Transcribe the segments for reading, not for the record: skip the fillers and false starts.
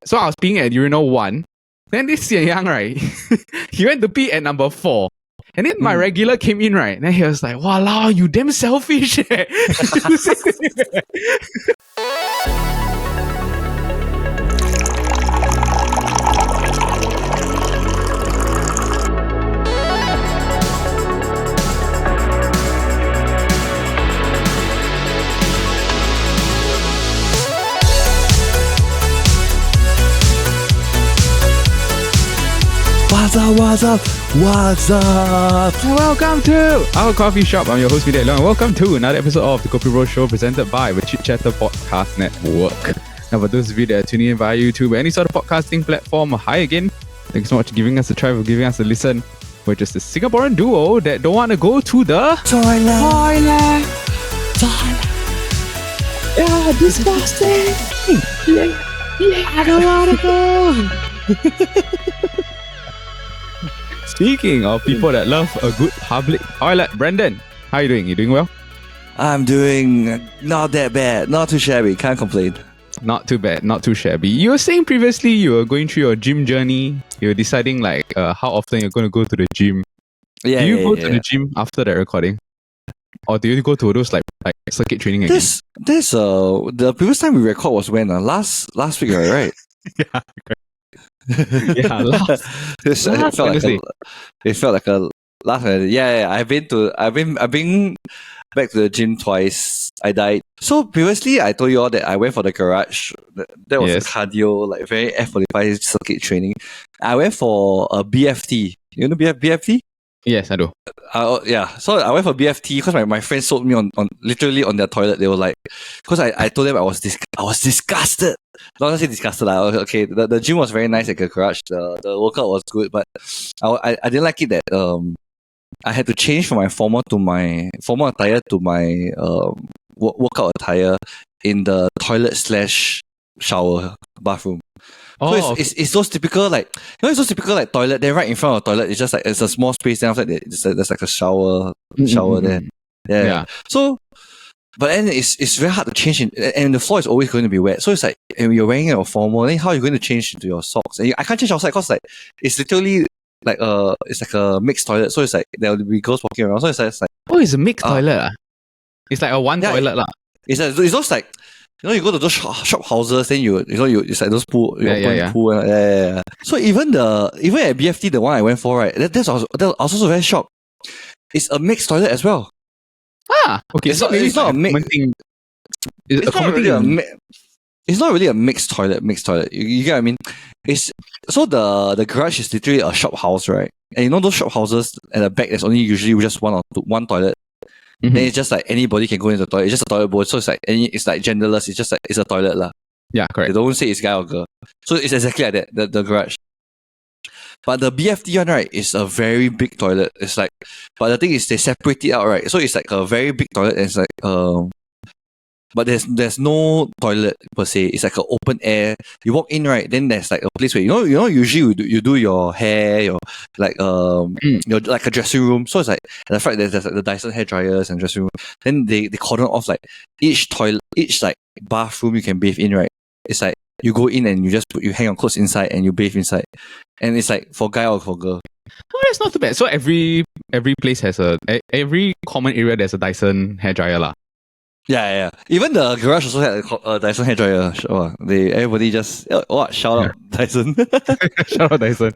So I was peeing at urinal 1. Then this Yang, right, he went to pee at number 4. And then my regular came in, right? And then he was like, "Walao, you damn selfish." What's up? Welcome to our coffee shop. I'm your host, Vidya Leong, and welcome to another episode of the KopiBros show presented by the Chit Podcast Network. Now, for those of you that are tuning in via YouTube or any sort of podcasting platform, hi again. Thanks so much for giving us a try, for giving us a listen. We're just a Singaporean duo that don't want to go to the Toilet. Yeah, disgusting. Yeah, I don't want to go. Speaking of people that love a good public toilet, Brendan, how are you doing? You doing well? I'm doing not that bad, not too shabby, can't complain. Not too bad, not too shabby. You were saying previously you were going through your gym journey. You were deciding how often you're going to go to the gym. Yeah, do you go to the gym after that recording? Or do you go to those like circuit training again? The previous time we record was when? Last week, right? Yeah, yeah, it felt like a last minute. Yeah, I've been back to the gym twice. I died. So previously I told you all that I went for the garage. That was cardio, like very F45 circuit training. I went for a BFT. You know BFT? Yes, I do. Yeah. So I went for BFT because my friends sold me on literally on their toilet. They were like, because I told them I was disgusted. Not say disgusted. Okay, the gym was very nice at the garage. The workout was good, but I didn't like it that I had to change from my formal attire to my workout attire in the toilet / shower bathroom. So it's those typical it's those typical like toilet. Then right in front of the toilet, it's just like it's a small space. Then after that, there's like a shower there. Yeah. So, but then it's very hard to change and the floor is always going to be wet. So it's like and you're wearing your formal. Then how are you going to change into your socks? And I can't change outside because it's literally it's like a mixed toilet. So it's like there will be girls walking around. So it's like it's a mixed toilet. It's like a one toilet lah. It's just like. You go to those shop houses, then it's like those pool, pool. Yeah. So even at BFT, the one I went for, right, I was also very shocked. It's a mixed toilet as well. Okay. It's not a mixed. It's not really a mixed toilet. You get what I mean? It's so the garage is literally a shop house, right? And you know those shop houses at the back, there's only usually just one toilet. Mm-hmm. Then it's just like anybody can go into the toilet. It's just a toilet bowl. So it's like genderless. It's just like it's a toilet lah. Yeah, correct. They don't say it's guy or girl. So it's exactly like that, the garage. But the BFT one, right, is a very big toilet. It's like, but the thing is they separate it out, right? So it's like a very big toilet and it's like but there's no toilet per se. It's like an open air. You walk in, right? Then there's like a place where you know usually you do your hair, your like a dressing room. So it's like at the front there's like the Dyson hair dryers and dressing room. Then they cordon off like each toilet, each like bathroom you can bathe in, right? It's like you go in and you hang your clothes inside and you bathe inside, and it's like for guy or for girl. Oh, that's not too bad. So every place has every common area there's a Dyson hair dryer lah. Yeah. Even the garage also had a Dyson hairdryer. Everybody just shout out Dyson. Shout out Dyson.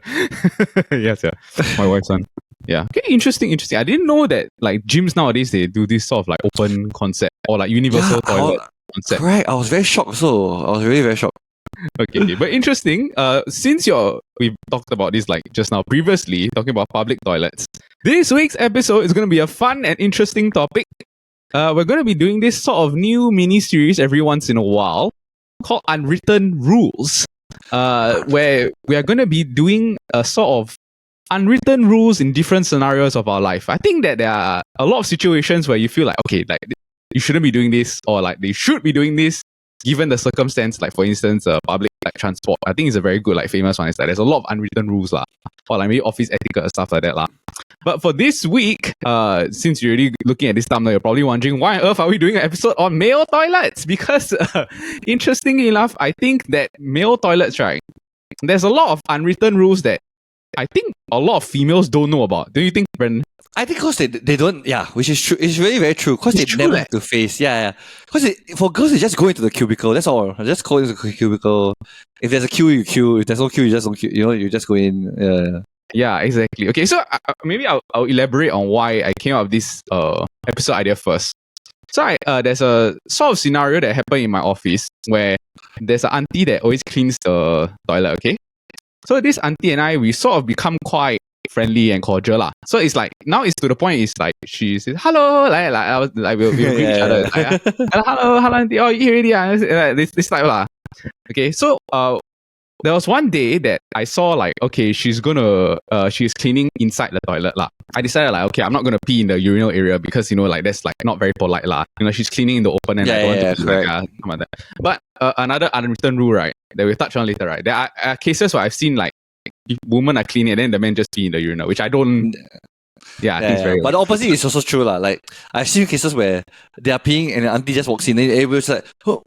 Yes, yeah. My wife's one. Yeah. Okay, interesting. I didn't know that like gyms nowadays they do this sort of like open concept or like universal toilet concept. Correct. I was very shocked. So I was really very shocked. Okay, but interesting. Since we've talked about this like just now previously talking about public toilets. This week's episode is going to be a fun and interesting topic. We're going to be doing this sort of new mini-series every once in a while called Unwritten Rules, where we are going to be doing a sort of unwritten rules in different scenarios of our life. I think that there are a lot of situations where you feel like, okay, like you shouldn't be doing this or like they should be doing this given the circumstance, like for instance, public like transport. I think it's a very good like famous one. It's like there's a lot of unwritten rules lah, or like maybe office etiquette and stuff like that lah. But for this week, since you're already looking at this thumbnail, you're probably wondering why on earth are we doing an episode on male toilets? Because interestingly enough, I think that male toilets, right, there's a lot of unwritten rules that I think a lot of females don't know about. Do you think, Brendan? I think because they don't, which is true. It's really very true. Because they never have to face, Because for girls, they just go into the cubicle. That's all. Just go into the cubicle. If there's a queue, you queue. If there's no queue, you just don't queue. You just go in. Yeah, exactly. Okay, so maybe I'll elaborate on why I came up with this episode idea first. So there's a sort of scenario that happened in my office where there's an auntie that always cleans the toilet. Okay, so this auntie and I, we sort of become quite friendly and cordial lah. So it's like now it's to the point. It's like she says hello, we'll greet each other. Like, hello, auntie. Oh, you here already? This type lah. Okay, so there was one day that I saw like, okay, she's cleaning inside the toilet lah. I decided like, okay, I'm not gonna pee in the urinal area because like that's like not very polite lah. She's cleaning in the open and I don't want to pee, something like that. But another unwritten rule, right, that we'll touch on later, right? There are cases where I've seen like if women are cleaning and then the men just pee in the urinal, which I don't. I think it's very. But the opposite is also true lah. Like I've seen cases where they are peeing and the auntie just walks in and everybody's like, oh.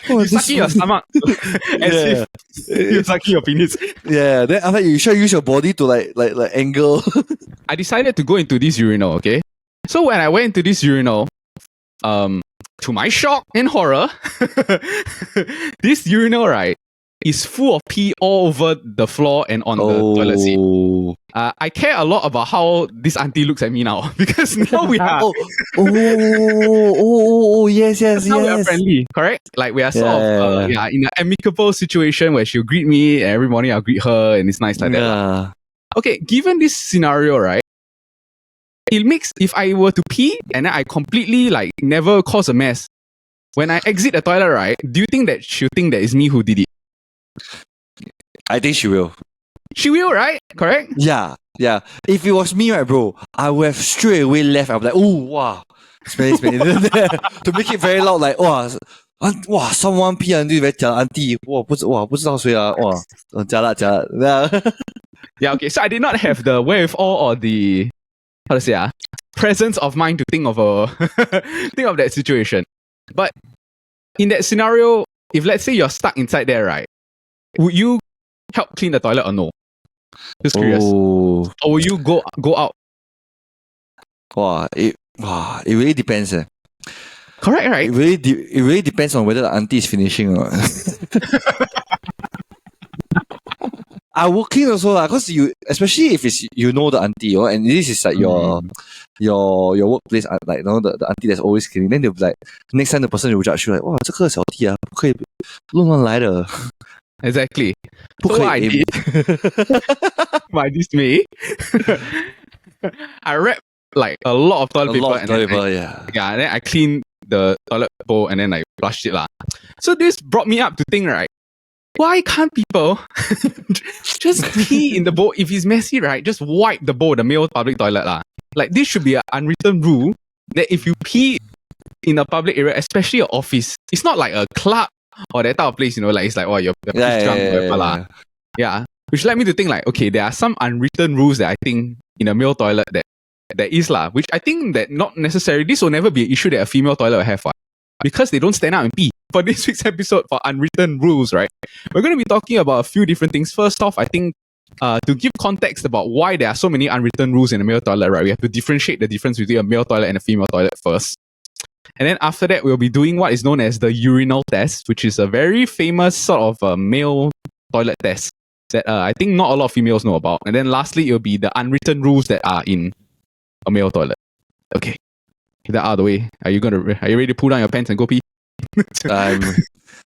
You're sucking your stomach as if you're sucking your penis. Yeah, then after you should use your body to like angle. I decided to go into this urinal. Okay, so when I went into this urinal, to my shock and horror, this urinal, right, is full of pee all over the floor and on the toilet seat. I care a lot about how this auntie looks at me now because now we are. Yes. Now we are friendly, correct? Like we are sort of in an amicable situation where she'll greet me and every morning I'll greet her and it's nice like that. Okay, given this scenario, right, it makes if I were to pee and then I completely like never cause a mess. When I exit the toilet, right, do you think that she'll think that it's me who did it? I think she will. She will, right? Correct? Yeah. If it was me, right, bro, I would have straight away left. I would be like, oh, wow. Smelly. To make it very loud, like, wow, someone pee until very jialat, auntie. Wow, 不知道谁啊, wow, jialat. Yeah, okay. So I did not have the wherewithal or the, how to say, presence of mind to think of that situation. But in that scenario, if let's say you're stuck inside there, right, would you help clean the toilet or no? Just curious. Or will you go out? It really depends. Correct, right? It really depends on whether the auntie is finishing or not. I will clean also because especially if it's the auntie, and this is like your workplace, like the auntie that's always cleaning. Then they'll be like, next time the person will judge you like, wow, 这个小弟不可以乱来的。Exactly. So what I did, my dismay, I wrapped like a lot of toilet paper. And then I cleaned the toilet bowl and then I flushed it lah. So this brought me up to think, right, why can't people just pee in the bowl? If it's messy, right, just wipe the bowl, the male public toilet lah. Like this should be an unwritten rule that if you pee in a public area, especially an office, it's not like a club or that type of place, like it's like, oh, you're drunk or whatever lah. Yeah. Which led me to think like, okay, there are some unwritten rules that I think in a male toilet that there is lah, which I think that not necessarily, this will never be an issue that a female toilet will have, because they don't stand out and pee. For this week's episode for unwritten rules, right, we're going to be talking about a few different things. First off, I think to give context about why there are so many unwritten rules in a male toilet, right, we have to differentiate the difference between a male toilet and a female toilet first. And then after that, we'll be doing what is known as the urinal test, which is a very famous sort of male toilet test that I think not a lot of females know about. And then lastly, it'll be the unwritten rules that are in a male toilet. Okay, get that out of the way. Are you ready to pull down your pants and go pee?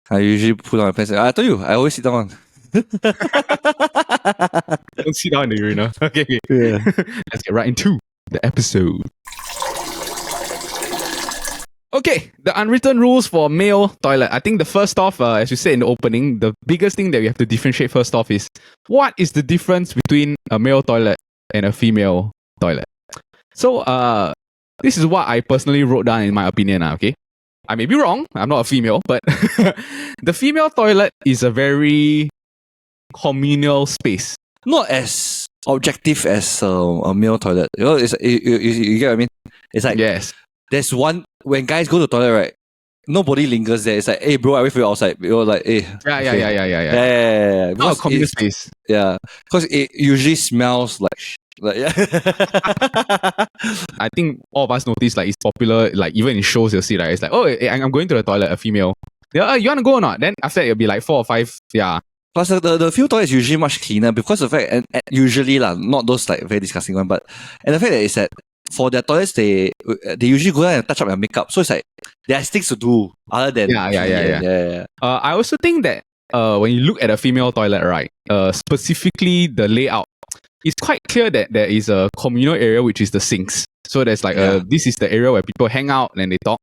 I usually pull down my pants. I told you, I always sit down. Don't sit down in the urinal. Okay. Yeah. Let's get right into the episode. Okay, the unwritten rules for male toilet. I think the first off, as you said in the opening, the biggest thing that we have to differentiate first off is what is the difference between a male toilet and a female toilet. So, this is what I personally wrote down in my opinion. Okay, I may be wrong. I'm not a female, but the female toilet is a very communal space. Not as objective as a male toilet. You know, you get what I mean? It's like Yes. there's one when guys go to the toilet, right? Nobody lingers there. It's like, hey, bro, I wait for you outside. You're like, hey, Yeah. yeah. Not a Because communal it's- space. yeah, because it usually smells like like yeah. I think all of us notice like it's popular, like even in shows you'll see, right? It's like, oh, I'm going to the toilet, a female. Yeah, you want to go or not? Then after that, it'll be like 4 or 5. Yeah. Plus the field toilet is usually much cleaner because of the fact and usually lah, not those like very disgusting one, but and the fact that it's that for their toilets they usually go there and touch up their makeup. So it's like there are things to do other than Yeah. I also think that when you look at a female toilet, right, specifically the layout, it's quite clear that there is a communal area which is the sinks. So there's like this is the area where people hang out and they talk.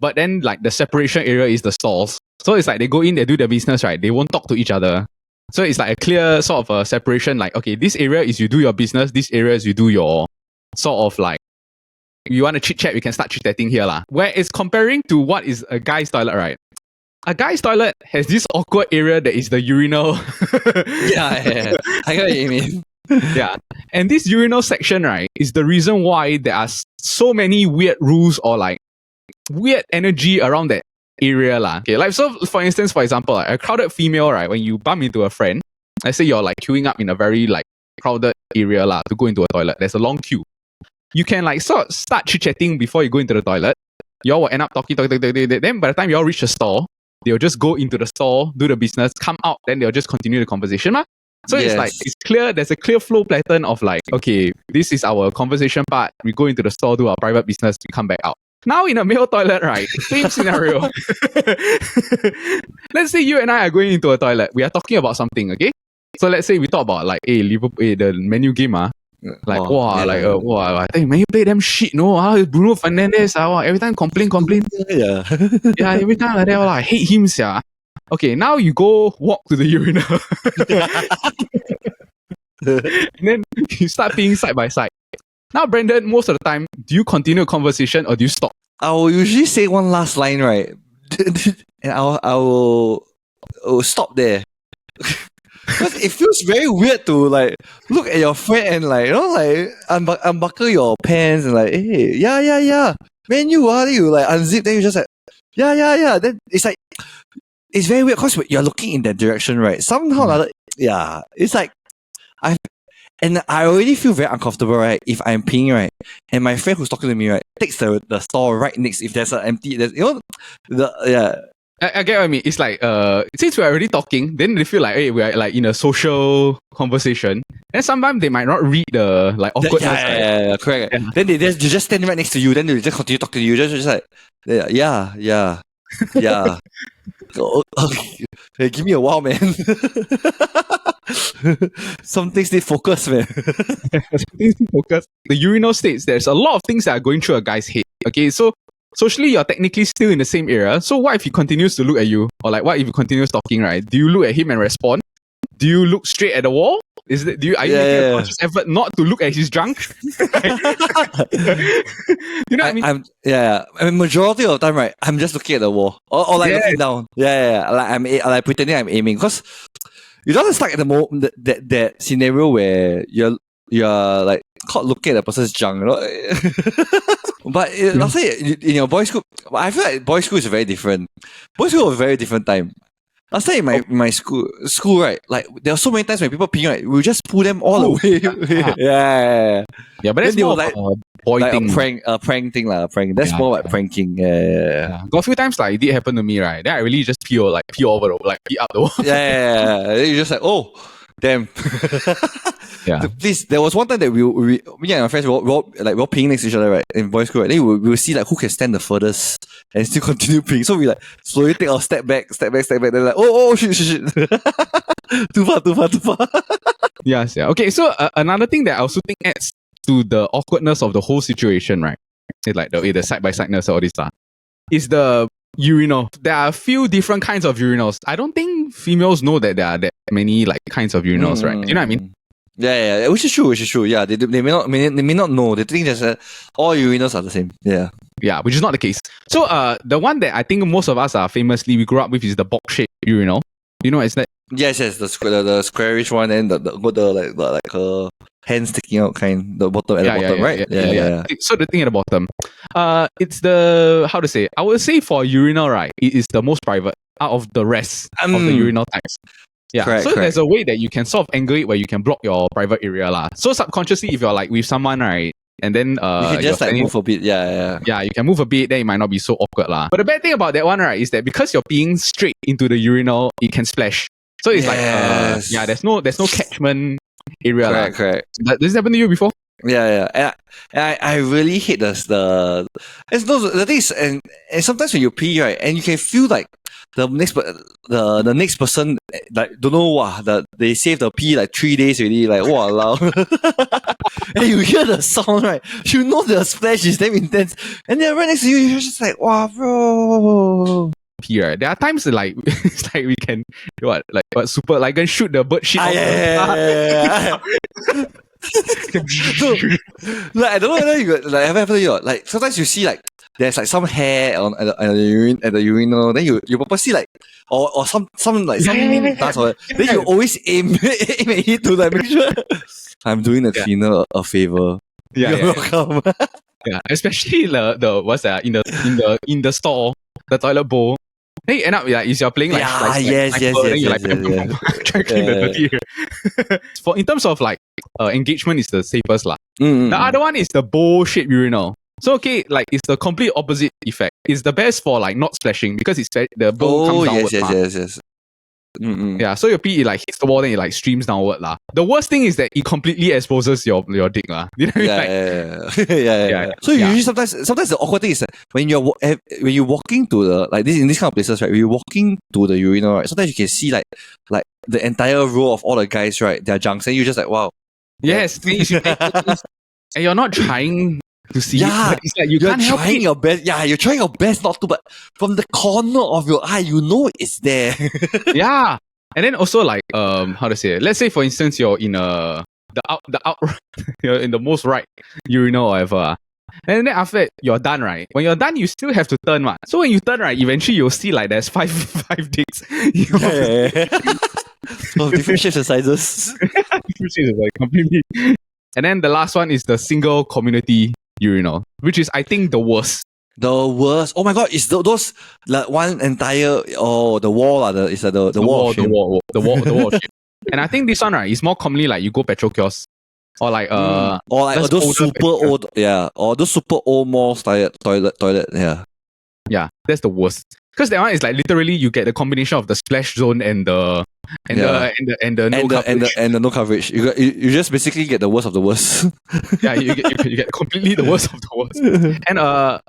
But then like the separation area is the stalls. So it's like they go in, they do their business, right? They won't talk to each other. So it's like a clear sort of a separation. Like, okay, this area is you do your business. This area is you do your sort of like, you want to chit chat, we can start chit chatting here lah. Where it's comparing to what is a guy's toilet, right? A guy's toilet has this awkward area that is the urinal. yeah. I get what you mean. Yeah. And this urinal section, right, is the reason why there are so many weird rules or like weird energy around that area lah. Okay, like so for instance, for example, like, a crowded female, right, when you bump into a friend, let's say you're like queuing up in a very like crowded area lah to go into a toilet. There's a long queue. You can like sort of start chit-chatting before you go into the toilet. Y'all will end up talking. Then by the time y'all reach the stall, they'll just go into the stall, do the business, come out, then they'll just continue the conversation lah. So it's like, it's clear, there's a clear flow pattern of like, okay, this is our conversation part. We go into the store, do our private business, we come back out. Now in a male toilet, right? Same scenario. Let's say you and I are going into a toilet. We are talking about something, okay? So let's say we talk about like, hey, Liverpool, the menu game, like, I think Man U play them shit, no? Bruno Fernandes, every time complain. Yeah. Yeah, every time like that, I hate him, yeah. Okay, now you go walk to the urinal. And then you start peeing side by side. Now, Brandon, most of the time, do you continue a conversation or do you stop? I will usually say one last line, right? And I will stop there. Because it feels very weird to like look at your friend and like, you know, like unbuckle your pants and like, hey, yeah. Man, you like unzip, then you just like, yeah. Then it's like, it's very weird because you're looking in that direction, right? Somehow or other, yeah. It's like, I already feel very uncomfortable, right? If I'm peeing, right? And my friend who's talking to me, right, takes the stall right next. If there's an empty, I get what I mean. It's like, since we're already talking, then they feel like, hey, we're like in a social conversation. And sometimes they might not read the like awkwardness. Yeah, correct. Yeah. Then they just stand right next to you. Then they just continue talking to you. Just like, yeah. Okay. Hey, give me a while, man. Some things need focus, man. Focus. The urinal states there's a lot of things that are going through a guy's head. Okay, so socially you're technically still in the same area. So what if he continues to look at you? Or like what if he continues talking, right? Do you look at him and respond? Do you look straight at the wall? Are you making a conscious effort not to look at his junk? You know what I mean? I mean, majority of the time, right, I'm just looking at the wall. Or like looking down. Yeah. Like I'm like pretending I'm aiming. Because you don't stuck at the moment that scenario where you're like caught looking at the person's junk, you know? But I'll say in your boys' school, I feel like boys' school is very different. Boys' school was a very different time. Last time in my school, right, like there were so many times when people pee, right, we just pull them all away. Yeah, but that's more like a boy like thing. a prank thing, lah. Prank. That's more like pranking. Yeah. Got a few times like it did happen to me, right? Then I really just pee over pee up the wall. Yeah. Then you just like, oh, damn. Yeah. Please, there was one time that me and my friends were all peeing next to each other, right, in boys' school. Right? Then we will see like who can stand the furthest and still continue peeing. So we like slowly take our step back. Then like, oh shit. Too far. Yes, yeah. Okay, so another thing that I also think adds to the awkwardness of the whole situation, right? It's like the side by sideness all this stuff. Is the urinal. There are a few different kinds of urinals. I don't think females know that there are that many like kinds of urinals, right? You know what I mean? Yeah, which is true. Yeah, they may not know. They think that all urinals are the same. Yeah. Yeah, which is not the case. So the one that I think most of us are we grew up with is the box shaped urinal. You know, it's that. Yes, the squarish one and the hand sticking out kind, the bottom at the bottom, right? Yeah. So the thing at the bottom, it's the, how to say? I would say for urinal, right, it is the most private out of the rest of the urinal types. Yeah, correct. There's a way that you can sort of angle it where you can block your private area lah. So subconsciously, if you're like with someone, right, and then you can just like move a bit, yeah, you can move a bit, then it might not be so awkward lah. But the bad thing about that one, right, is that because you're peeing straight into the urinal, it can splash. So it's there's no catchment area. Correct. Does this happen to you before? Yeah. And I really hate the thing is, and sometimes when you pee, right, and you can feel like the next person like don't know what they saved the pee like 3 days already, like wow. And you hear the sound, right? You know the splash is damn intense, and then right next to you, you're just like, wow, bro. Pee, right? There are times like it's like we can super like can shoot the bird shit. Yeah. So, like, I don't know whether you like ever happened to you. Like sometimes you see like there's like some hair at the urinal, then you purposely like or some like some dust or then you always aim at it to like make sure I'm doing the cleaner a favor. You're welcome. Yeah, especially the what's that in the store, the toilet bowl. Then you end up like, you're playing like yes. trying to clean the dirty. For in terms of like engagement is the safest lah. The other one is the bowl shaped urinal. So okay, like it's the complete opposite effect. It's the best for like not splashing because it's the bowl comes downward. Yes. Yeah, so your pee it like hits the wall, then it like streams downward lah. The worst thing is that it completely exposes your dick lah. You know, yeah. So usually sometimes the awkward thing is that when you're walking to the like this in these kind of places, right? When you're walking to the urinal, right? Sometimes you can see like the entire row of all the guys, right? Their junks, and you're just like, wow. Yes, and you're not trying to see it, but it's like you're trying your best. Yeah, you're trying your best not to, but from the corner of your eye, you know it's there. Yeah. And then also like how to say it? Let's say for instance you're in the out you're in the most right urinal or whatever. And then after that, you're done, right? When you're done, you still have to turn, man. So when you turn, right, eventually you'll see like there's five dicks. Of different shapes and sizes. Different shapes, like completely. And then the last one is the single community urinal, which is I think the worst. The worst. Oh my god! It's those like one entire the wall the wall shape. And I think this one, right, is more commonly like you go petrol kiosk or like those super old or those super old malls toilet yeah, that's the worst. Because that one is like literally you get the combination of the splash zone and the no coverage. You just basically get the worst of the worst. Yeah, you get completely the worst of the worst. And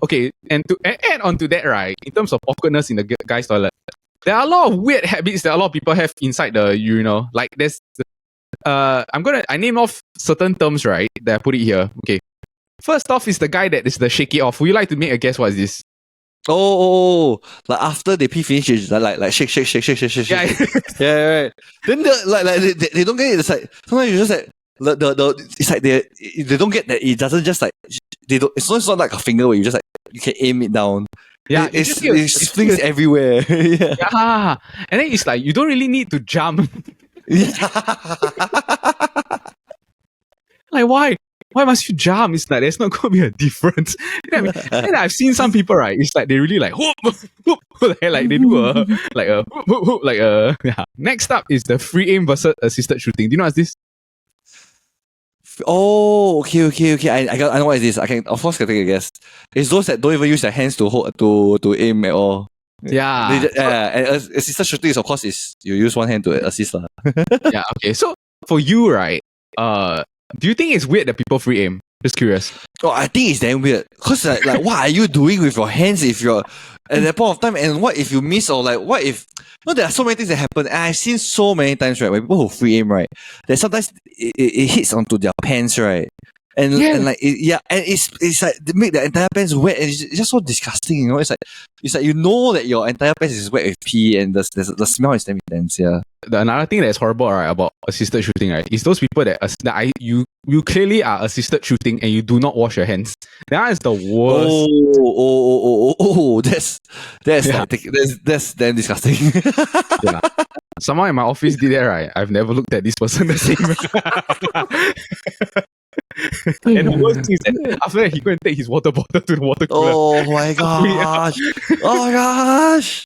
okay, and to add on to that, right, in terms of awkwardness in the guys' toilet, there are a lot of weird habits that a lot of people have inside the urinal. Like there's I name off certain terms, right, that I put it here. Okay. First off is the guy that is the shake it off. Would you like to make a guess what is this? Oh, like after they pee finish, it's like shake. Yeah. Yeah, right. Then they don't get it. It's like sometimes you just like it's like they don't get that it doesn't just like it's not like a finger where you just like you can aim it down. Yeah, it flings everywhere. Yeah, and then it's like you don't really need to jump. Like why? Why must you jump? It's like there's not going to be a difference. And I've seen some people, right? It's like they really like whoop, whoop, like they do a whoop, yeah. Next up is the free aim versus assisted shooting. Do you know what's this? Oh, okay. I know what it is. I can of course take a guess. It's those that don't even use their hands to hold to aim at all. Yeah. And assisted shooting is of course is you use one hand to assist. Yeah. Okay. So for you, right? Do you think it's weird that people free aim? Just curious. Oh, I think it's damn weird. Cause like what are you doing with your hands if you're at that point of time? And what if you miss or like what if there are so many things that happen. And I've seen so many times, right, when people who free aim, right, that sometimes it hits onto their pants, right? And like and it's like they make the entire pants wet and it's just so disgusting, you know. It's like you know that your entire pants is wet with pee and the smell is damn intense, yeah. another thing that's horrible, right, about assisted shooting, right, is those people you clearly are assisted shooting and you do not wash your hands. That is the worst. That's damn disgusting. Yeah. Someone in my office did that, right? I've never looked at this person the same. And the worst thing is that after that, he go and take his water bottle to the water cooler. Oh my gosh! Oh my gosh!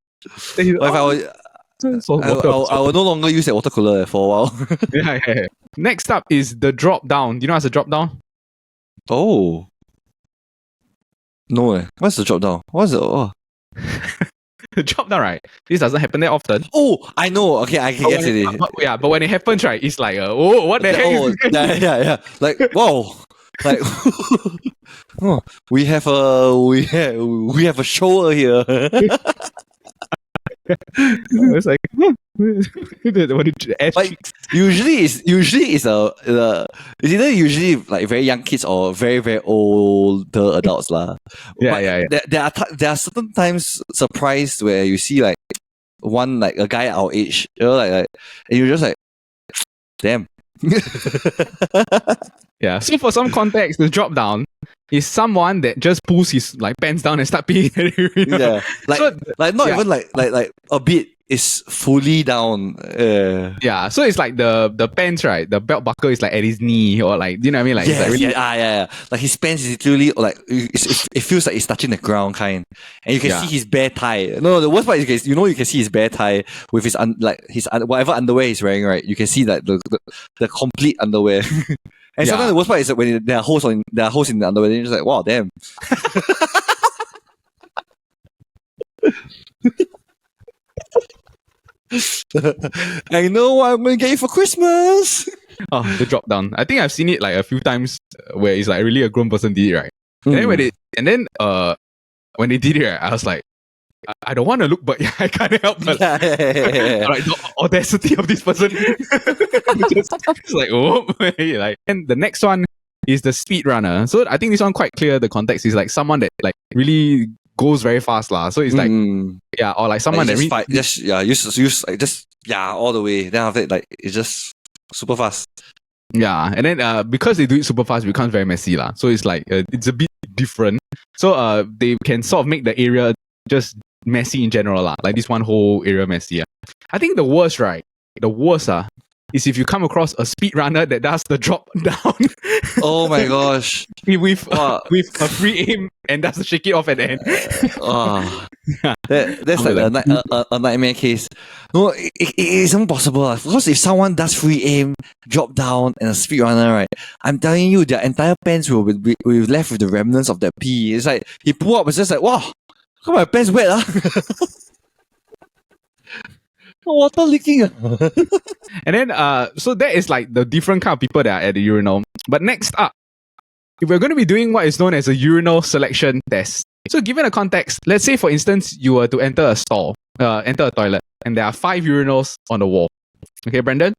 Then he's, If I will no longer use that water cooler for a while. yeah. Next up is the drop down. Do you know what's a drop down? Oh. No, what's the drop down? What's the The drop down, right? This doesn't happen that often. Oh, I know. Okay, I can guess it. But when it happens, right, it's like, what the heck? Oh, yeah. Like, wow. Like, oh, we have a shower here. It's like, like usually it's usually like very young kids or very very older adults lah. Yeah. There are certain times surprised where you see like one like a guy our age, you know, like and you're just like, damn. Yeah. So for some context, the drop down is someone that just pulls his like pants down and start peeing at you. Yeah, even like a bit is fully down. Yeah, so it's like the pants, right? The belt buckle is like at his knee, or like, do you know what I mean? Like, yes, it's like yeah. Like his pants is literally like it feels like it's touching the ground kind, and you can see his bare thigh. No, the worst part is you can see his bare thigh with his whatever underwear he's wearing, right? You can see that the complete underwear. And sometimes the worst part is that when there are holes in the underwear, then you're just like, wow, damn. I know what I'm gonna get you for Christmas. Oh, the drop down. I think I've seen it like a few times where it's like really a grown person did it, right? And then when they did it, right, I was like, I don't want to look, but I can't help but like the audacity of this person. It's like, oh, like. And the next one is the speed runner. So I think this one quite clear. The context is like someone that like really goes very fast lah. So it's like or like someone that use all the way. Then after that, like it's just super fast. Yeah, and then because they do it super fast, it becomes very messy lah. So it's like it's a bit different. So they can sort of make the area just messy in general lah. Like this one whole area messy. I think the worst is if you come across a speed runner that does the drop down. Oh my gosh. with a free aim and does the shake it off at the end. That's like a nightmare case. No, it is impossible. Because if someone does free aim, drop down, and a speed runner, right, I'm telling you, their entire pants will be left with the remnants of their pee. It's like he pull up, it's just like, wow, how my pants wet water leaking. And then so that is like the different kind of people that are at the urinal. But next up, if we're going to be doing what is known as a urinal selection test. So given a context, let's say for instance you were to enter a toilet, and there are 5 urinals on the wall. Okay, Brandon,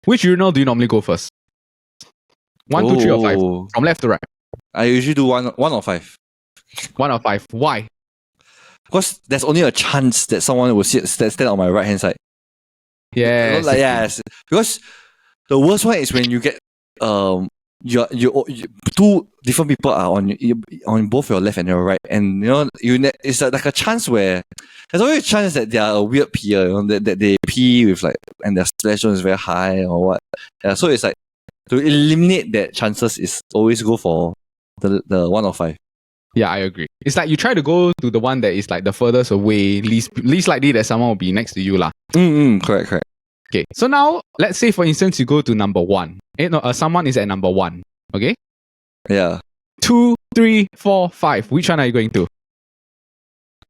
which urinal do you normally go first? 1, 2, 3, or 5? From left to right. I usually do 1 or 5. 1 or 5. Why? Because there's only a chance that someone will stand on my right hand side. Yes. Yes. Because the worst one is when you get you 2 different people are on both your left and your right, and it's like a chance where there's always a chance that they are a weird peer, that they pee with like, and their splash zone is very high or what. Yeah, so it's like to eliminate that chances is always go for the 1 or 5. Yeah, I agree. It's like you try to go to the one that is like the furthest away, least likely that someone will be next to you lah. Correct. Okay, so now let's say for instance you go to number 1. Someone is at number 1. Okay. Yeah. 2, 3, 4, 5. Which one are you going to?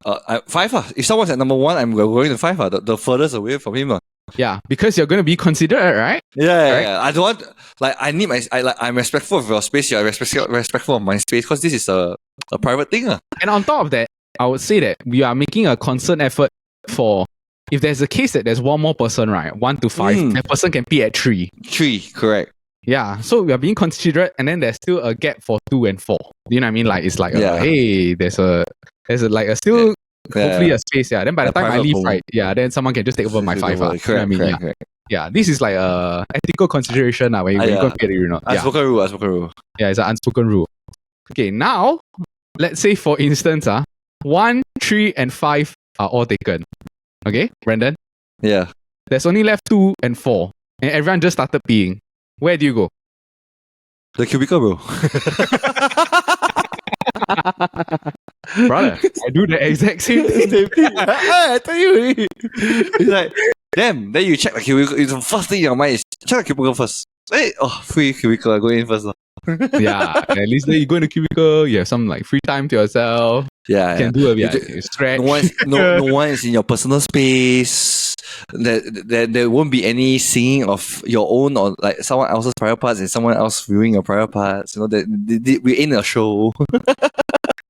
5. If someone's at number 1, I'm going to 5. The furthest away from him. Yeah, because you're going to be considerate, right? Yeah. I don't want, like, I'm respectful of your space. You're respectful of my space, because this is a private thing. And on top of that, I would say that we are making a concerned effort for, if there's a case that there's one more person, right? 1 to 5, that person can pee at 3. 3, correct. Yeah, so we are being considerate, and then there's still a gap for 2 and 4. Do you know what I mean? Like, it's like, hey, there's still hopefully a space. Yeah. Then by the time I private leave, home. right? Yeah. Then someone can just take over my Take 5. over. You know what I Correct, mean? Yeah. correct. Yeah. This is like a ethical consideration when you Yeah. go and pay the urinal. Yeah. Unspoken rule, unspoken rule. Yeah. It's an unspoken rule. Okay. Now, let's say for instance, 1, 3, and 5 are all taken. Okay, Brandon. Yeah. There's only left 2 and 4, and everyone just started peeing. Where do you go? The cubicle, bro. Brother, I do the exact same thing. I tell you. It's like, damn. Then you check the cubicle. It's the first thing in your mind is check the cubicle first. Hey, free cubicle. I go in first. Yeah, at least then you go in the cubicle, you have some like free time to yourself. Yeah, You can do a bit, you stretch. no one is in your personal space. There won't be any seeing of your own or like someone else's private parts and someone else viewing your private parts. You know, we're in a show.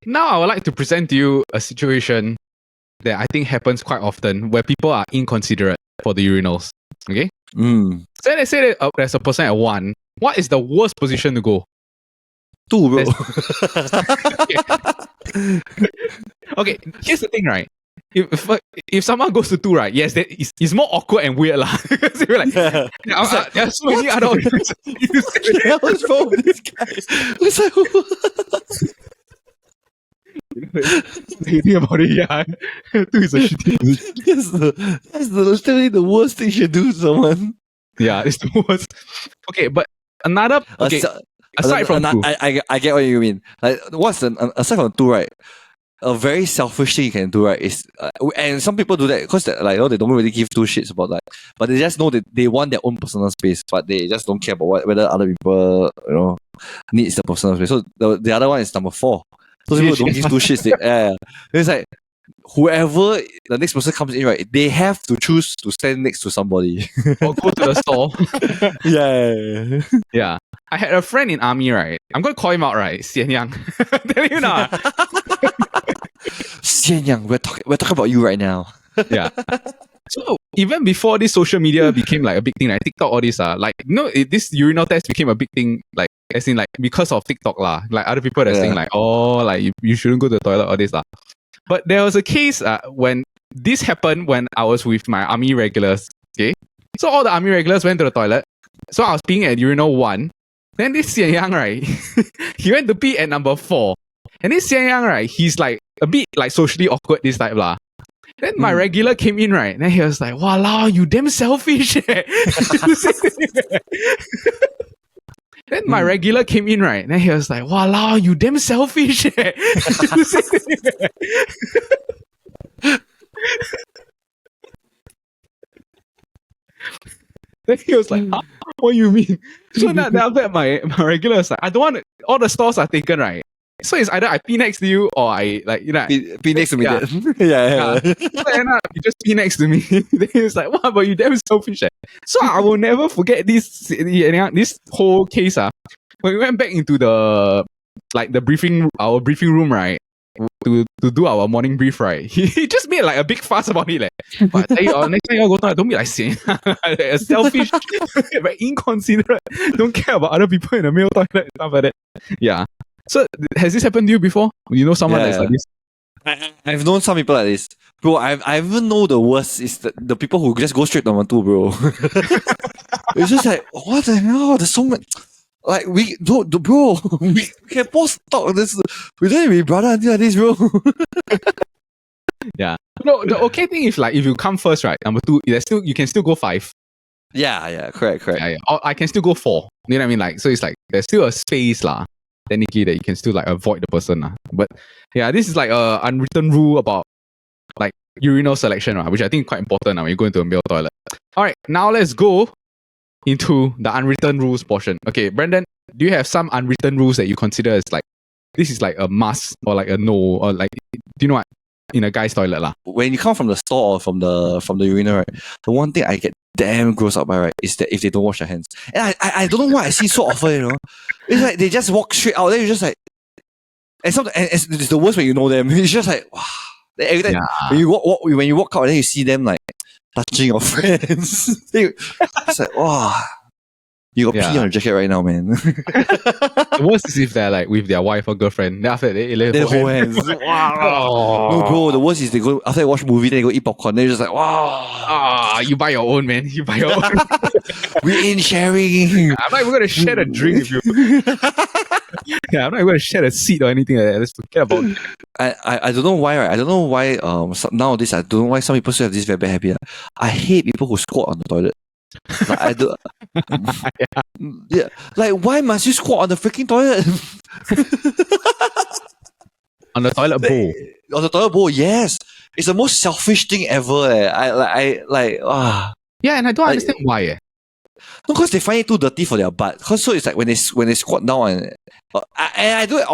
Now I would like to present to you a situation that I think happens quite often where people are inconsiderate for the urinals. Okay? So let's say that there's a person at 1. What is the worst position to go? 2, bro. Okay, here's the thing, right? If someone goes to 2, right? Yes, it's more awkward and weird, lah. Because you're like, there are so many other options. What the hell is wrong with this guy? It's like, You think about it, yeah. 2 is a shitty. that's literally the worst thing you should do to someone. Yeah, it's the worst. Okay, but another aside from 2, I get what you mean. Like, aside from 2, right? A very selfish thing you can do, right, is and some people do that because they don't really give 2 shits about that, but they just know that they want their own personal space, but they just don't care about whether other people needs the personal space. So the other one is number 4. Those people don't give 2 shits. It's like whoever the next person comes in, right, they have to choose to stand next to somebody or go to the stall. Yeah. I had a friend in army, right? I'm going to call him out, right? Xian Yang. Tell you now. Xian Yang, we're talking about you right now. Yeah. So even before this social media became like a big thing, like TikTok, all this this urinal test became a big thing, like as in like because of TikTok lah. Like other people are saying like, you shouldn't go to the toilet, all this lah. But there was a case when this happened when I was with my army regulars. Okay, so all the army regulars went to the toilet. So I was peeing at urinal 1. Then this Xian Yang, right, he went to pee at number 4. And this Xian Yang, right, he's like a bit like socially awkward this type lah. Then my regular came in, right, then he was like, "Walao, you damn selfish." Then my regular came in, right, then he was like, "Walao, you damn selfish." Then he was like, "Huh? What do you mean?" So then after that, my regular was like, "I don't want all the stalls are taken, right? So it's either I pee next to you or I Pee next to me. Yeah. Yeah. So end up, you just pee next to me." Then he was like, "What about you? Damn selfish." So I will never forget this whole case. When we went back into our briefing room, right, to do our morning brief, right, he just made like a big fuss about it. Like, but next time you go to don't be like saying selfish, very inconsiderate, don't care about other people in the male toilet and stuff like that. Yeah. So has this happened to you before? You know someone that's like this? I've known some people like this. Bro, I even know the worst is the people who just go straight to number 2, bro. It's just like, what the hell? There's so much. Like, we don't, bro, we can post talk this. We don't even be brother until like this, bro. Yeah. No, the okay thing is like if you come first, right, number 2, you can still go 5. Yeah, correct. Yeah. Or I can still go 4. You know what I mean? Like, so it's like there's still a space lah, technically, that you can still like avoid the person lah. But yeah, this is like a unwritten rule about like urinal selection, which I think is quite important when you go into a male toilet. Alright, now let's go into the unwritten rules portion. Okay, Brandon, do you have some unwritten rules that you consider as like this is like a must or like a no, or like, do you know what, in a guy's toilet lah? When you come from the store or from the urinal, right, the one thing I get damn gross out by, right, is that if they don't wash their hands. And I don't know why I see so often, you know. It's like they just walk straight out, then you're just like, and it's the worst when you know them. It's just like, wow. Every time when you walk out, then you see them like touching your friends. It's like, wow. You got Yeah. pee on your jacket right now, man. The worst is if they're like with their wife or girlfriend. Then after that, they hold hands. Wow. Oh. No, bro, the worst is they go, after they watch movie, then they go eat popcorn. They're just like, wow. Ah, you buy your own, man. You buy your own. We ain't sharing. I'm not even going to share a drink with you. Yeah, I'm not even going to share a seat or anything like that. Let's forget about it. I don't know why, right? I don't know why nowadays I don't know why some people still have this very bad habit. I hate people who squat on the toilet. Like, I do, yeah. Like, why must you squat on the freaking toilet? On the toilet bowl. On the toilet bowl, yes. It's the most selfish thing ever. Yeah, and I don't understand why. No, because they find it too dirty for their butt. Cause so it's like when they squat down and I do it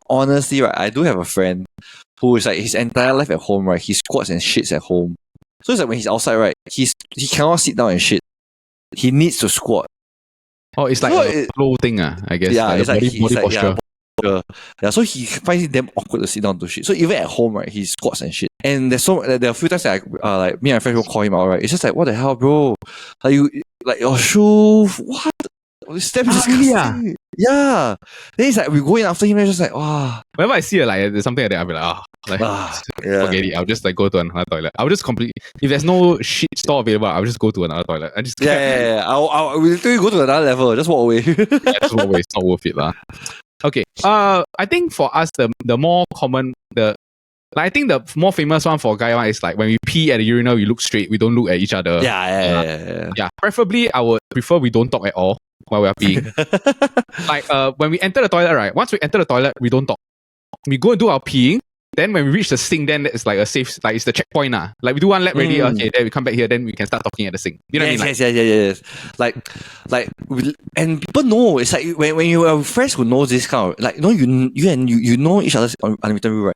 honestly, right? I do have a friend who is like his entire life at home, right? He squats and shits at home. So it's like when he's outside, right? He cannot sit down and shit. He needs to squat. Oh, it's like a flow thing, I guess. Yeah, like it's like body posture. Yeah, so he finds it damn awkward to sit down to shit. So even at home, right, he squats and shit. And there are a few times that like me and my friends will call him out, right? It's just like, what the hell, bro? Like you, like your shoe, what? It's damn disgusting. Yeah. Then it's like we go in after him and it's just like, wow. Whenever I see like there's something like that, I'll be like, forget it. I'll just like go to another toilet. I'll just completely, if there's no shit store available, I'll just go to another toilet. I just I'll literally go to another level. Just walk away. Just walk away. It's not worth it, lah. Okay. I think for us the more common I think the more famous one for guy one is like when we pee at the urinal, we look straight. We don't look at each other. Yeah. Preferably, I would prefer we don't talk at all while we are peeing. Like when we enter the toilet, right? Once we enter the toilet, we don't talk. We go and do our peeing. Then when we reach the sink, then it's like a safe, like it's the checkpoint. Like we do one lap ready, okay, then we come back here, then we can start talking at the sink. You know what I mean? Yes. And people know, it's like when you have friends who know this kind of, like, you know each other's unwritten rule, right?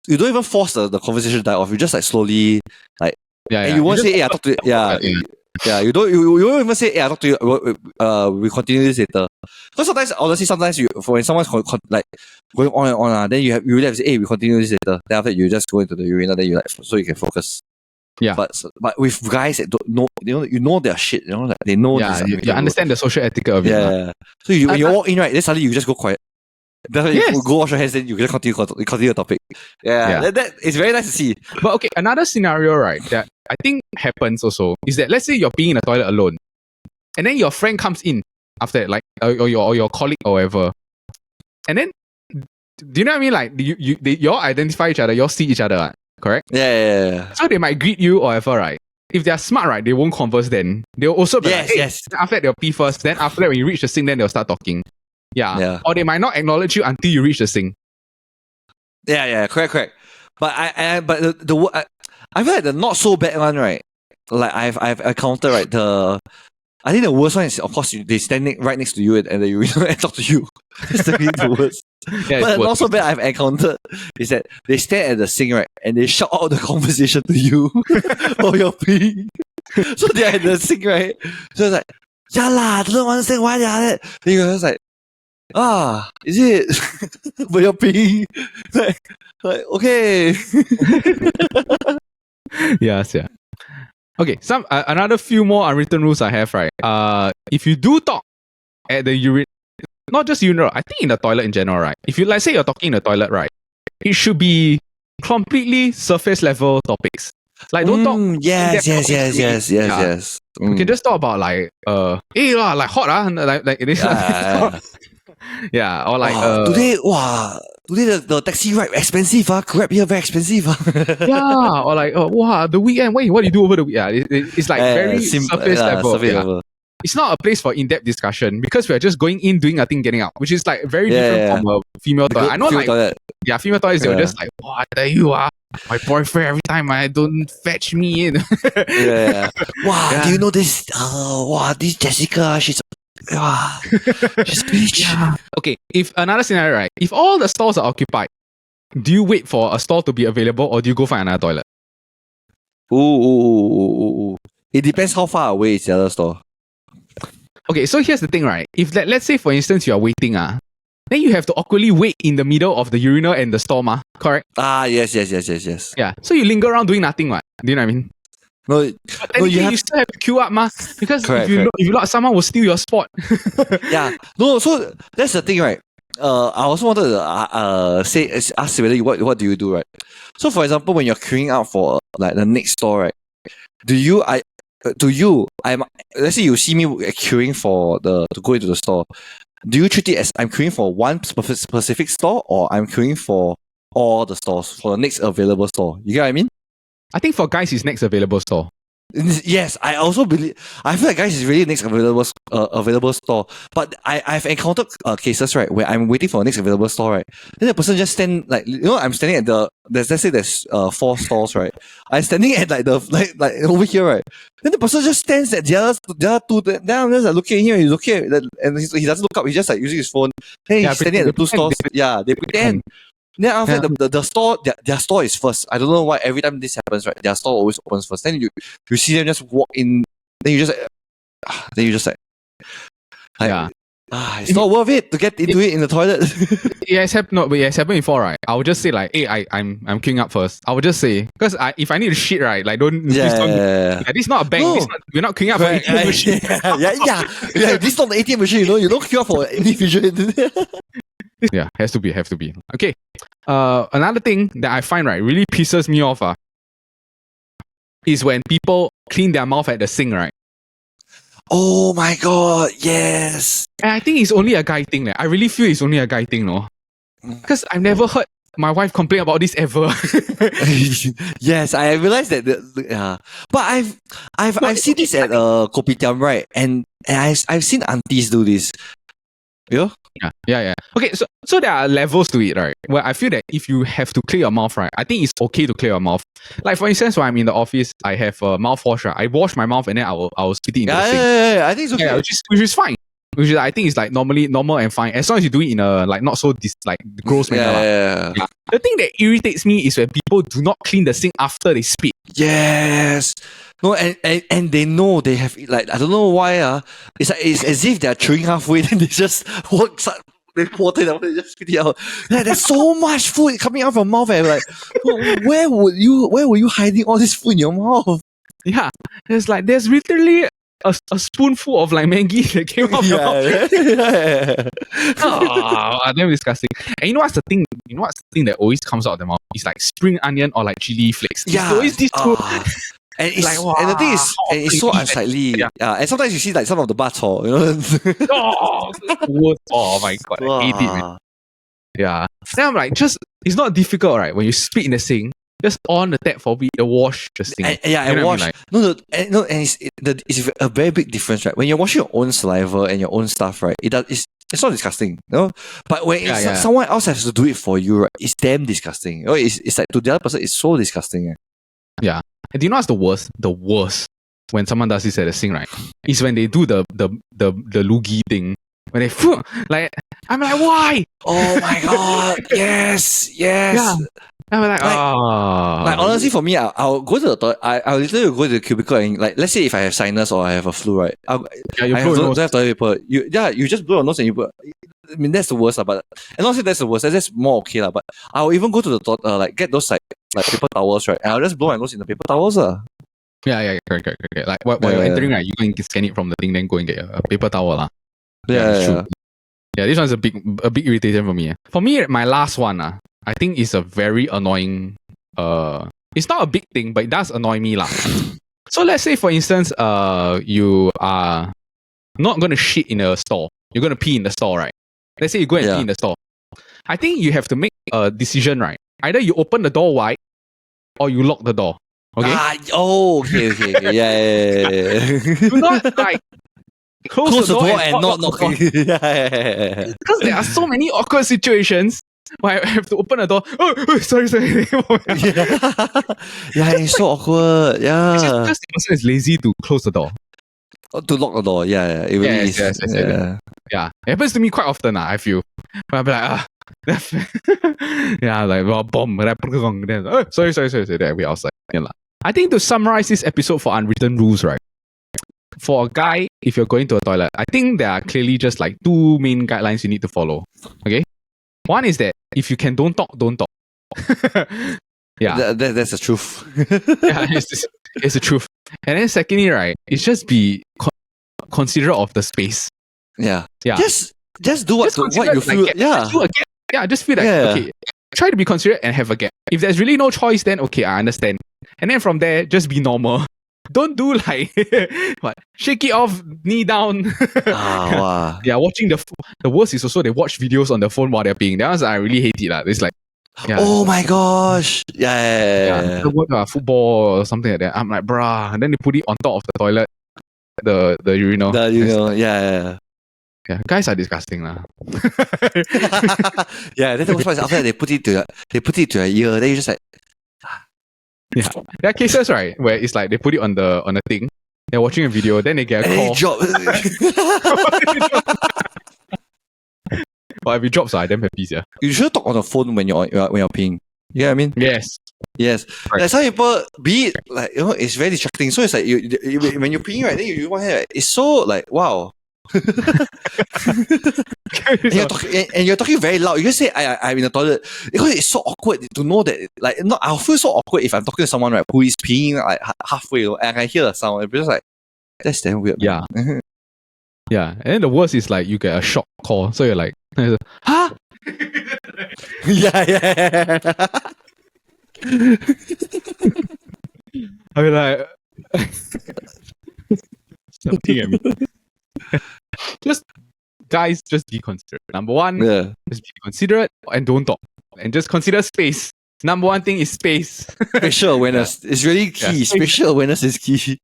You don't even force the conversation to die off. You just like slowly, like, and you won't say, hey, I talk to you. Yeah, you don't even say, hey, I talk to you. We continue this later. Because sometimes when someone's like going on and on, then you really have to say, hey, we continue this later. Then after that, you just go into the urinal, then you like, so you can focus. Yeah. But with guys that don't know, you know their shit, like they know. Yeah, you understand the social etiquette of it. Yeah. So when you walk in, right, then suddenly you just go quiet. Then you go wash your hands, then you just continue the topic. Yeah. That it's very nice to see. But okay, another scenario, right, that I think happens also is that let's say you're peeing in the toilet alone, and then your friend comes in after that, like or your colleague or whatever, and then do you know what I mean? Like you all identify each other, you all see each other, right? Correct? Yeah. So they might greet you or whatever, right? If they're smart, right, they won't converse then. They'll also be like, hey. Yes. After that, they'll pee first. Then after that, when you reach the sink, then they'll start talking. Yeah. Or they might not acknowledge you until you reach the sink. Yeah. Correct. But I feel like the not so bad one, right? Like I've encountered, right? I think the worst one is, of course, they standing right next to you and the urinal and talk to you. That's the worst. Yeah, but not so bad I've encountered is that they stand at the sink, right, and they shout out the conversation to you while you're peeing. So they're at the sink, right? So it's like, yeah lah, I don't understand why they are that. Then you're just like, is it? But you're peeing. Like okay. Yes. Okay, another few more unwritten rules I have, right? If you do talk at the urinal, not just urinal, I think in the toilet in general, right? If you say you're talking in the toilet, right, it should be completely surface level topics. Like don't talk. Yes. We can just talk about like hey like hot like it is. Yeah, or like today the taxi ride expensive, Grab here very expensive. Yeah, or like the weekend. What do you do over the weekend? It's like very surface level. It's not a place for in-depth discussion because we're just going in, doing nothing, getting out, which is like very different from a female toilet. I know female toilets, they're just like, what are you my boyfriend every time I don't fetch me in. Do you know this? This Jessica, she's bitch. Yeah. Okay, if another scenario, right? If all the stalls are occupied, do you wait for a stall to be available or do you go find another toilet? Ooh. It depends how far away is the other stall. Okay, so here's the thing, right? If let's say for instance you are waiting, then you have to awkwardly wait in the middle of the urinal and the stall, correct? Yes. Yeah, so you linger around doing nothing, right? Do you know what I mean? No, But technically, you still have to queue up, ma. Because Correct, if you lock, someone will steal your spot. yeah. No, so that's the thing, right? I also wanted to ask whether what do you do, right? So for example, when you're queuing out for like the next store, right? Let's say you see me queuing to go into the store. Do you treat it as I'm queuing for one specific store, or I'm queuing for all the stores for the next available store? You get what I mean? I think for guys, it's next available store. Yes, I also believe. I feel like guys is really next available store. But I've encountered cases, right, where I'm waiting for the next available store, right. Then the person just stand like, I'm standing at let's say there's 4 stores, right. I'm standing at like like over here, right. Then the person just stands at the other 2. Then I'm just like looking at him, he's looking at and he doesn't look up. He's just like using his phone. Then he's standing at the 2 stores. They pretend. Then after the store, their store is first. I don't know why every time this happens, right? Their store always opens first. Then you see them just walk in. Then you just it's not worth it to get into it in the toilet. It's happened before, right? I would just say like, hey, I'm queuing up first. I would just say, because if I need to shit, right, like please don't. This is not a bank. No. We're not queuing up for ATM machine. This is not the ATM machine. You don't queue up for any vision. Yeah, have to be. Okay. Another thing that I find, right, really pisses me off is when people clean their mouth at the sink, right? Oh my god, yes. And I think it's only a guy thing. I really feel it's only a guy thing, no? Because I've never heard my wife complain about this ever. Yes, I realized that. But I've seen this at Kopitiam, right? And I've seen aunties do this. Yeah. Okay, so there are levels to it, right? Well, I feel that if you have to clear your mouth, right, I think it's okay to clear your mouth. Like for instance, when I'm in the office, I have a mouthwash, right? I wash my mouth and then I will spit it in the sink. Yeah, I think it's okay. Yeah, which is fine. Which is, I think it's like normal and fine, as long as you do it in a like not so gross manner. Yeah. The thing that irritates me is when people do not clean the sink after they spit. Yes. No, and they know they have, like, I don't know why. It's like it's as if they're chewing halfway, then they just they pour it out, they just spit it out. Like, there's so much food coming out from mouth, and like, where were you hiding all this food in your mouth? Yeah, there's literally a spoonful of like Maggi that came out of your mouth. Damn disgusting. And you know what's the thing? You know what's the thing that always comes out of the mouth? It's like spring onion or like chili flakes. It's always these two. And it's like, and the thing is, and it's so unsightly. Yeah. And sometimes you see like some of the butts, you know. Oh my god, I hate it, man. Yeah. Then I'm like, it's not difficult, right? When you spit in the sink, just on the tap for the wash the sink. And wash. And it's a very big difference, right? When you're washing your own saliva and your own stuff, right? It's not disgusting, you know. But when someone else has to do it for you, right? It's damn disgusting. You know, it's like to the other person, it's so disgusting. Yeah. And do you know what's the worst? The worst when someone does this at the sink, right? Is when they do the loogie thing. When they like, I'm like, why? Oh my god! Yes. Yeah. I'm like, Like honestly, for me, I'll go to the toilet. I'll literally go to the cubicle and, like, let's say if I have sinus or I have a flu, right? I don't have toilet paper. You just blow your nose and you. I mean, that's the worst, but and not say that's the worst. That's more okay, but I'll even go to the toilet, like get those like paper towels, right? And I'll just blow my nose in the paper towels, Yeah, correct. Like while you're entering, right, you can scan it from the thing, then go and get a paper towel, Yeah. Yeah, this one's a big irritation for me. For me, my last one, I think is a very annoying. It's not a big thing, but it does annoy me, lah. So let's say, for instance, you are not gonna shit in a store. You're gonna pee in the store, right? Let's say you go and pee in the store. I think you have to make a decision, right? Either you open the door wide, or you lock the door. Okay. Okay. Yeah. Do not like close the door and not knock. Yeah. Because there are so many awkward situations where I have to open the door. Oh, sorry. Yeah, it's so awkward. Yeah. It's just because the person is lazy to close the door. To lock the door. Yeah. It really is. Yes. Yeah. It happens to me quite often, I feel. But I'll be like, yeah, like, well, bomb. Sorry. Then we outside. Yeah. I think to summarize this episode for unwritten rules, right? For a guy, if you're going to a toilet, I think there are clearly just like 2 main guidelines you need to follow. Okay? One is that if you can don't talk. Yeah. That's the truth. Yeah, it's the truth. And then secondly, right, it's just be considerate of the space. Yeah. Yeah. Just do what you feel. Like, Yeah. Just do a gap. Yeah, just feel like, Yeah. okay, try to be considerate and have a gap. If there's really no choice, then okay, I understand. And then from there, just be normal. Don't do like what? Shake it off, knee down. Wow. Yeah, watching the worst is also they watch videos on the phone while they're peeing. That was I really hate it. It's like, yeah, Oh my gosh. Yeah. football or something like that. I'm like, bruh. And then they put it on top of the toilet, the urinal. Yeah. Yeah, guys are disgusting lah. Yeah, then the worst part is after that they put it to your ear, then you just like, Yeah, there are cases right where it's like they put it on the thing. They're watching a video, then they get a call. drop. But if it drops, I'm damn happy, yeah. You should talk on the phone when you're peeing. You know what I mean? Yes. Yes. Right. Like some people, be it like, it's very distracting. So it's like you when you're peeing, right, then you do one hand, right, it's so like, wow. and you're talking very loud. You just say I'm in the toilet because it's so awkward to know that, like, not, I'll feel so awkward if I'm talking to someone, right, who is peeing like halfway, and I can hear the sound. It's just like, that's damn weird. Yeah. Yeah. And then the worst is like you get a shock call. So you're like, huh? Yeah. I mean, like, something at me. Guys, just be considerate. Number one, just be considerate and don't talk. And just consider space. Number one thing is space. Spatial awareness is really key. Yeah. Spatial awareness is key.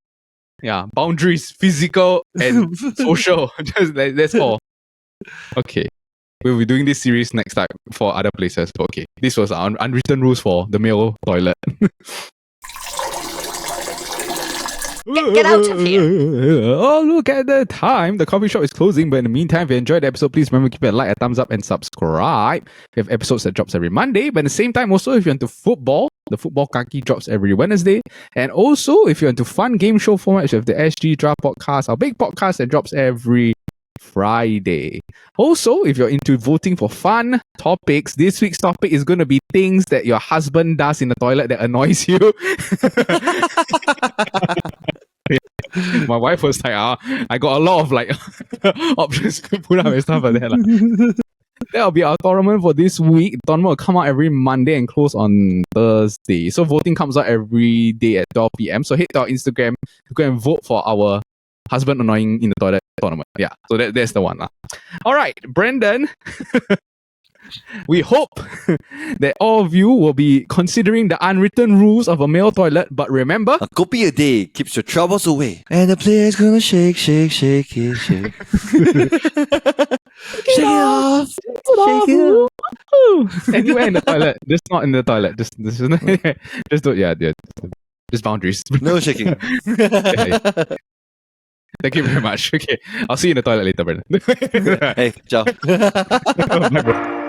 Yeah, boundaries, physical and social. Just that's all. Okay. We'll be doing this series next time for other places. But okay, this was our unwritten rules for the male toilet. Get out of here. Oh, look at the time. The coffee shop is closing. But in the meantime, if you enjoyed the episode, please remember to give it a like, a thumbs up, and subscribe. We have episodes that drops every Monday. But at the same time, also, if you're into football, the Football Kaki drops every Wednesday. And also, if you're into fun game show formats, we have the SG Draft podcast, our big podcast that drops every Friday. Also, if you're into voting for fun topics, this week's topic is going to be things that your husband does in the toilet that annoys you. My wife was like, I got a lot of like options to put up and stuff like that. That'll be our tournament for this week. The tournament will come out every Monday and close on Thursday. So voting comes out every day at 12 p.m. So head to our Instagram to go and vote for our husband annoying in the toilet tournament. Yeah, so that's the one. All right, Brendan. We hope that all of you will be considering the unwritten rules of a male toilet. But remember, a kopi a day keeps your troubles away. And the player's gonna shake it. Shake it off. Shake it off. Anywhere in the toilet, just not in the toilet. Just do, yeah. Just boundaries. No shaking. Yeah. Thank you very much. Okay, I'll see you in the toilet later, Brendan. Hey, ciao. Bye, bro.